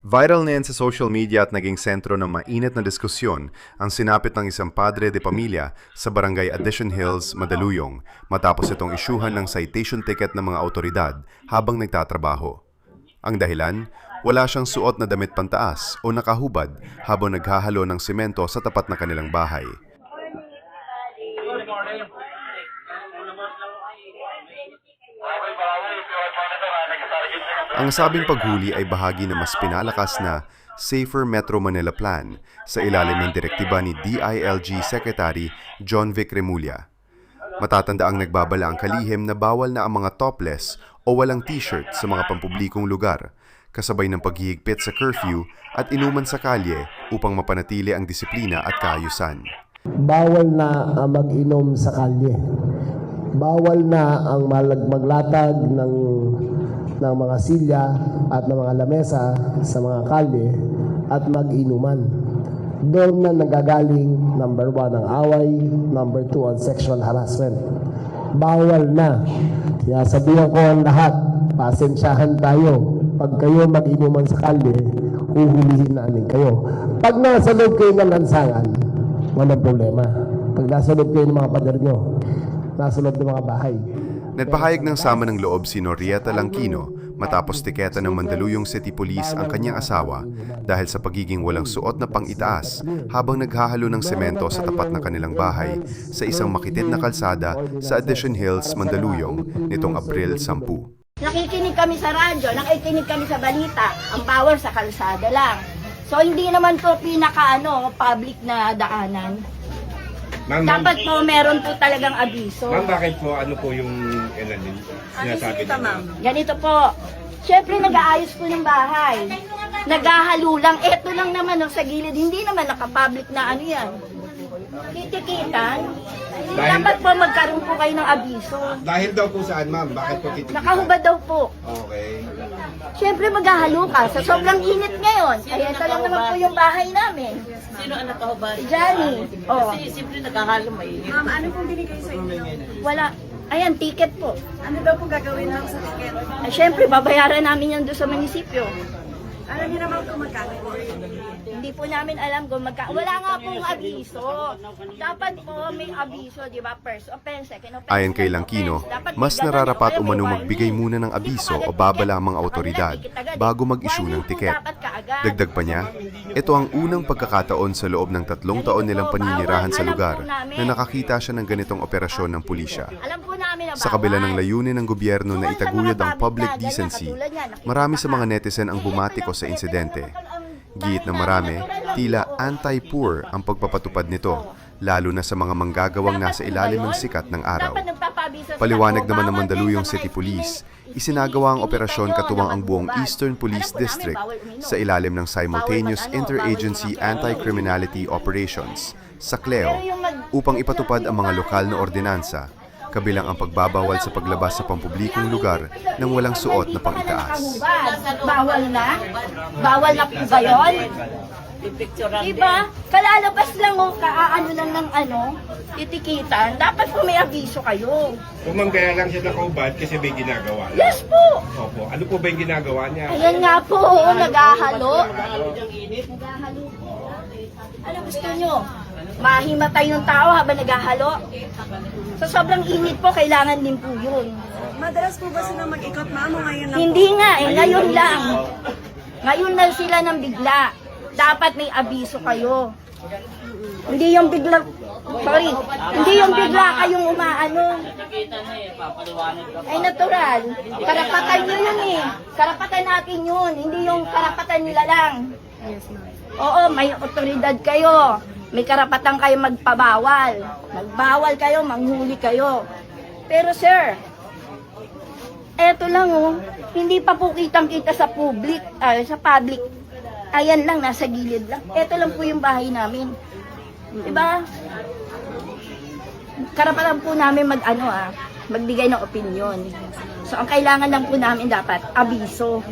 Viral na yan sa social media at naging sentro ng mainit na diskusyon ang sinapit ng isang padre de pamilya sa barangay Addition Hills, Mandaluyong matapos itong isyuhan ng citation ticket ng mga awtoridad habang nagtatrabaho. Ang dahilan, wala siyang suot na damit pantaas o nakahubad habang naghahalo ng simento sa tapat na kanilang bahay. Ang sabing paghuli ay bahagi ng mas pinalakas na Safer Metro Manila Plan sa ilalim ng direktiba ni DILG Secretary John Vic Remulla. Matatandaang nagbabala ang kalihim na bawal na ang mga topless o walang t-shirt sa mga pampublikong lugar, kasabay ng paghihigpit sa curfew at inuman sa kalye upang mapanatili ang disiplina at kaayusan. Bawal na ang mag-inom sa kalye. Bawal na ang maglatag ng mga silya at ng mga lamesa sa mga kalye at mag-inuman. Doon na nagagaling, number 1, ang away, number 2, ang sexual harassment. Bawal na. Kaya sabihan ko ang lahat, pasensyahan tayo. Pag kayo mag-inuman sa kalye, huhulihin namin kayo. Pag nasa loob kayo ng lansangan, walang problema. Pag nasa loob kayo ng mga pader nyo, nasa loob ng mga bahay. Nagpahayag ng sama ng loob si Norieta Langquino matapos tiketa ng Mandaluyong City Police ang kanyang asawa dahil sa pagiging walang suot na pang-itaas habang naghahalo ng semento sa tapat ng kanilang bahay sa isang makitid na kalsada sa Addition Hills, Mandaluyong nitong Abril 10. Nakikinig kami sa radyo, nakikinig kami sa balita, ang power sa kalsada lang. So hindi naman to public na daanan. Dapat po meron po talagang abiso. Ma'am, bakit po ano po yung sinasabi niyo? Ganito po. Siyempre nag-aayos po ng bahay. Naghahalo lang. Eto lang naman sa gilid. Hindi naman naka-public na ano yan. Titikitan. Dapat po magkaroon po kayo ng abiso. Dahil daw po saan, ma'am? Bakit po titikitan? Nakahubad daw po. Okay. Siyempre maghahalo ka. Sa sobrang init ngayon. Ay ito lang naman po yung bahay namin. Sino ang nakahubad? Si Johnny. Oh. Kasi simple nagkakalo may. Ma'am, ano pong binigay sa inyo? Wala. Ayan, ticket po. Ano daw pong gagawin lang sa ticket? Ay, syempre, babayaran namin yan doon sa munisipyo. Alam niyo naman kung magkano po. Hindi po namin alam kung Wala nga pong abiso. Dapat po may abiso, di ba? First offense, second offense. Ayon kay Langquino, mas nararapat umano magbigay muna ng abiso o babala ang mga awtoridad bago mag-issue ng tiket. Dagdag pa niya, ito ang unang pagkakataon sa loob ng 3 taon nilang paninirahan sa lugar na nakakita siya ng ganitong operasyon ng pulisya. Alam po namin na Sa kabila ng layunin ng gobyerno na itaguyod ang public decency, marami sa mga netizen ang bumatiko sa insidente. Giit na marami, tila anti-poor ang pagpapatupad nito, lalo na sa mga manggagawang nasa ilalim ng sikat ng araw. Paliwanag naman ng Mandaluyong City Police, isinagawa ang operasyon katuwang ang buong Eastern Police District sa ilalim ng Simultaneous Interagency Anti-Criminality Operations, SACLEO, upang ipatupad ang mga lokal na ordinansa, kabilang ang pagbabawal sa paglabas sa pampublikong lugar ng walang suot na pang-itaas. Bawal na? Bawal na po ba yun? Diba? Kalalabas lang o kaaano lang ng titikitan. Dapat po may abiso kayo. Kung ma'am, kaya lang siya nakahubad kasi may ginagawa. Yes po! Opo. Ano po ba yung ginagawa niya? Ayan nga po, naghahalo. Naghahalo po. Ano gusto nyo? Mahimatay yung tao habang naghahalo? Sa sobrang init po, kailangan din po yun. Madalas po ba sila mag-ikot, ma'am, o ngayon lang po? Hindi nga ngayon lang. Ngayon na sila ng bigla. Dapat may abiso kayo. Hindi yung bigla, hindi yung bigla kayong umaano. Ay natural. Karapatan nyo yun eh. Karapatan natin yun. Hindi yung karapatan nila lang. Oo, may otoridad kayo. May karapatan kayo magpabawal. Magbawal kayo, manghuli kayo. Pero sir, eto lang hindi pa po kitang-kita sa public. Ayan lang, nasa gilid lang. Eto lang po yung bahay namin. Diba? Karapatan po namin magbigay ng opinion. So ang kailangan lang po namin dapat, abiso.